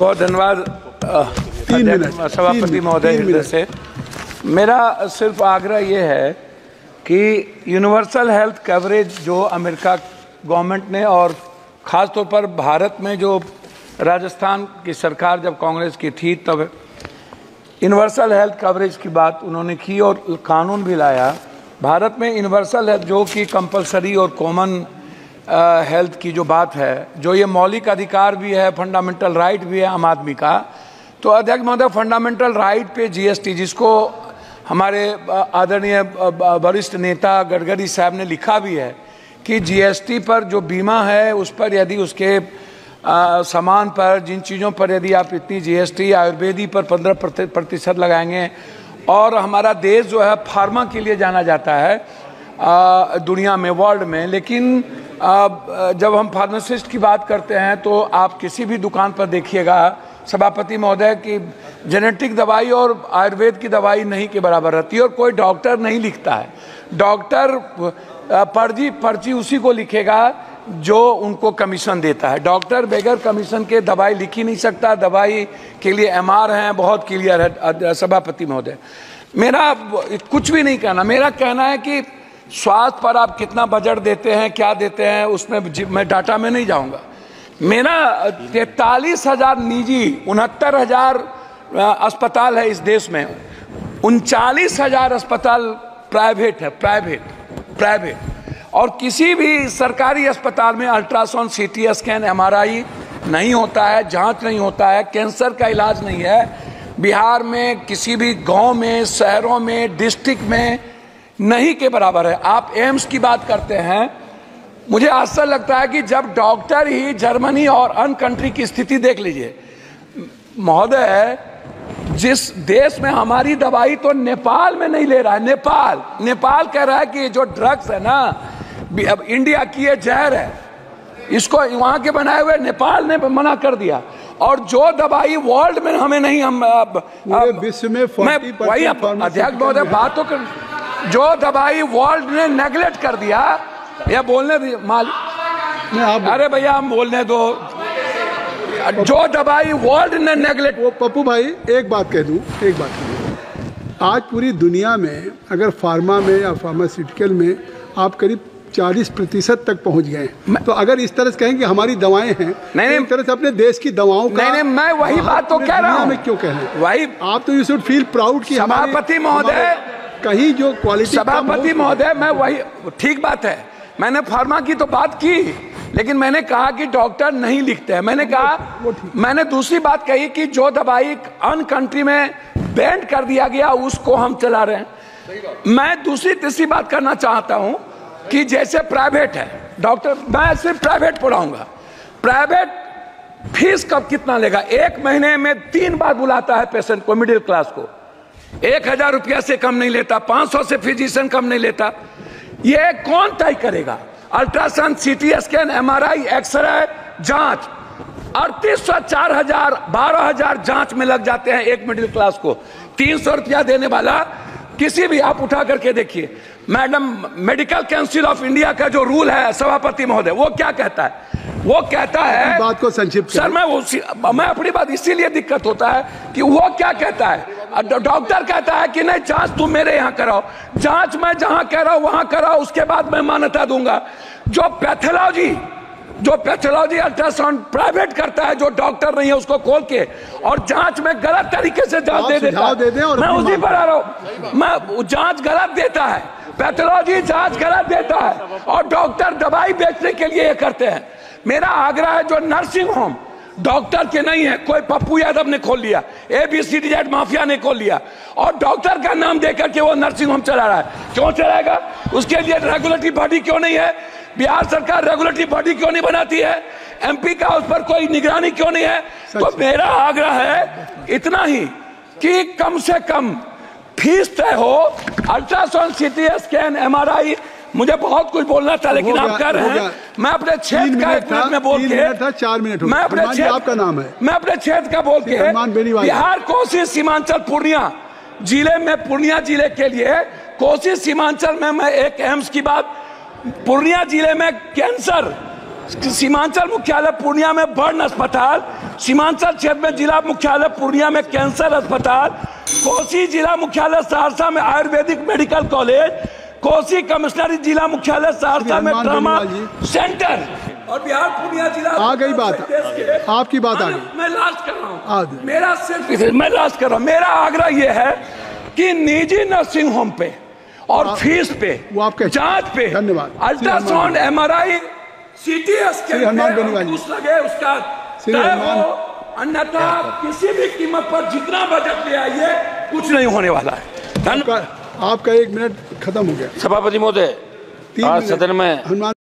बहुत धन्यवाद सभापति महोदय से। मेरा सिर्फ आग्रह ये है कि यूनिवर्सल हेल्थ कवरेज जो अमेरिका गवर्नमेंट ने और ख़ास तौर पर भारत में जो राजस्थान की सरकार जब कांग्रेस की थी तब यूनिवर्सल हेल्थ कवरेज की बात उन्होंने की और कानून भी लाया। भारत में यूनिवर्सल हेल्थ जो कि कंपलसरी और कॉमन हेल्थ की जो बात है, जो ये मौलिक अधिकार भी है, फंडामेंटल राइट भी है आम आदमी का। तो अध्यक्ष महोदय, फंडामेंटल राइट पे जीएसटी, जिसको हमारे आदरणीय वरिष्ठ नेता गडकरी साहब ने लिखा भी है कि जीएसटी पर जो बीमा है उस पर यदि उसके सामान पर जिन चीज़ों पर यदि आप इतनी जीएसटी, आयुर्वेदी पर 15% लगाएंगे, और हमारा देश जो है फार्मा के लिए जाना जाता है दुनिया में, वर्ल्ड में, लेकिन जब हम फार्मासिस्ट की बात करते हैं तो आप किसी भी दुकान पर देखिएगा सभापति महोदय की जेनेटिक दवाई और आयुर्वेद की दवाई नहीं के बराबर रहती है, और कोई डॉक्टर नहीं लिखता है। डॉक्टर पर्ची उसी को लिखेगा जो उनको कमीशन देता है। डॉक्टर बगैर कमीशन के दवाई लिख ही नहीं सकता। दवाई के लिए एमआर हैं, बहुत क्लियर है सभापति महोदय। मेरा कुछ भी नहीं कहना, मेरा कहना है कि स्वास्थ्य पर आप कितना बजट देते हैं, क्या देते हैं, उसमें मैं डाटा में नहीं जाऊंगा। मेरा 43,000 निजी, 69,000 अस्पताल है इस देश में, 39,000 अस्पताल प्राइवेट है, प्राइवेट। और किसी भी सरकारी अस्पताल में अल्ट्रासाउंड, सीटी स्कैन, एमआरआई नहीं होता है, जांच नहीं होता है, कैंसर का इलाज नहीं है। बिहार में किसी भी गांव में, शहरों में, डिस्ट्रिक्ट में नहीं के बराबर है। आप एम्स की बात करते हैं, मुझे आश्चर्य लगता है कि जब डॉक्टर ही जर्मनी और अन्य कंट्री की स्थिति देख लीजिए महोदय, जिस देश में हमारी दवाई तो नेपाल में नहीं ले रहा है। नेपाल कह रहा है कि जो ड्रग्स है ना, अब इंडिया की ये जहर है, इसको वहां के बनाए हुए नेपाल ने मना कर दिया। और जो दवाई वर्ल्ड में हमें नहीं, हम विश्व में वही अध्यक्ष महोदय बात तो कर, जो दवाई वर्ल्ड ने नेगलेक्ट कर दिया, या बोलने दी मालिक, अरे भैया हम बोलने दो, जो दवाई वर्ल्ड ने नेगलेक्ट। वो पप्पू भाई एक बात कह दूं, आज पूरी दुनिया में अगर फार्मा में या फार्मास्यूटिकल में आप करीब 40% तक पहुंच गए, तो अगर इस तरह से कहें कि हमारी दवाएं हैं, नहीं, तो तरह से अपने देश की दवाओं का, नहीं, मैं वही बात तो कह रहा हूं। मैं क्यों कह रहा हूं वही, आप तो यू शुड फील प्राउड कि सभापति महोदय कहीं जो क्वालिटी, सभापति महोदय मैं वही, ठीक बात है, मैंने फार्मा की तो बात की, लेकिन मैंने कहा कि डॉक्टर नहीं लिखते हैं। मैंने दूसरी बात कही कि जो दवाई अन्य कंट्री में बैन कर दिया गया उसको हम चला रहे हैं। मैं दूसरी तीसरी बात करना चाहता हूं कि जैसे प्राइवेट है डॉक्टर, मैं सिर्फ प्राइवेट पढ़ाऊंगा, प्राइवेट फीस कब कितना लेगा? 1 महीने में 3 बार बुलाता है पेशेंट को, मिडिल क्लास को, 1,000 रुपया से कम नहीं लेता, 500 से फिजिशियन कम नहीं लेता। ये कौन तय करेगा? Ultrasound, CT scan, MRI, x ray, जांच 3800, 4,000, 12,000 जांच में लग जाते हैं एक मिडिल क्लास को। 300 रुपया देने वाला किसी भी, आप उठा करके देखिए madam, medical council of India का जो रूल है सभापति महोदय, वो क्या कहता है? वो कहता है, बात को संक्षिप्त सर मैं अपनी बात, इसीलिए दिक्कत होता है कि वो क्या कहता है, डॉक्टर कहता है कि नहीं जांच तुम मेरे यहाँ कराओ, जांच मैं जहां कह रहा हूं वहां कराओ, उसके बाद मैं मान्यता दूंगा। जो पैथोलॉजी अल्ट्रासाउंड प्राइवेट करता है, जो डॉक्टर नहीं है उसको खोल के और जांच में गलत तरीके से जांच दे देता है, मैं उसी पर आ रहा हूं, मैं जांच गलत देता है, पैथोलॉजी जांच गलत देता है, और डॉक्टर दवाई बेचने के लिए ये करते हैं। मेरा आग्रह है, जो नर्सिंग होम डॉक्टर के नहीं है, कोई पप्पू यादव ने खोल लिया, ABCD माफिया ने खोल लिया, और डॉक्टर का नाम देकर के वो नर्सिंग होम चला रहा है। क्यों चलाएगा? उसके लिए रेगुलेटरी बॉडी क्यों नहीं है? बिहार सरकार रेगुलेटरी बॉडी क्यों नहीं बनाती है? MP का उस पर कोई निगरानी क्यों नहीं है? तो मेरा आग्रह है इतना ही कि कम से कम फीस तय हो। अल्ट्रासाउंड, सीटी स्कैन, एमआरआई, मुझे बहुत कुछ बोलना था लेकिन आप कर रहे हैं। मैं अपने क्षेत्र का 1 मिनट में बोल के, 4 मिनट मैं अपने क्षेत्र, आपका नाम है, मैं अपने क्षेत्र का बोल के, बिहार, कोसी, सीमांचल, पूर्णिया जिले में, पूर्णिया जिले के लिए, कोसी सीमांचल में मैं एक एम्स की बात, पूर्णिया जिले में कैंसर सीमांचल मुख्यालय पूर्णिया में बर्न अस्पताल, सीमांचल क्षेत्र में जिला मुख्यालय पूर्णिया में कैंसर अस्पताल, कोसी जिला मुख्यालय सहरसा में आयुर्वेदिक मेडिकल कॉलेज, कोसी कमिश्नरी जिला मुख्यालय सहरसा में ट्रॉमा सेंटर और बिहार पूर्णिया जिला। आ गई बात, आपकी बात आ गई। मैं लास्ट कर रहा हूँ, मेरा सिर्फ मैं लास्ट कर रहा हूँ। मेरा आग्रह यह है कि निजी नर्सिंग होम पे और फीस पे, जांच पे, अल्ट्रासाउंड, MRI, CT स्कैन लगे उसका तय हो, अन्यथा किसी भी कीमत पर जितना बजट ले आइए कुछ नहीं होने वाला है। आपका 1 मिनट खत्म हो गया। सभापति महोदय, आज सदन में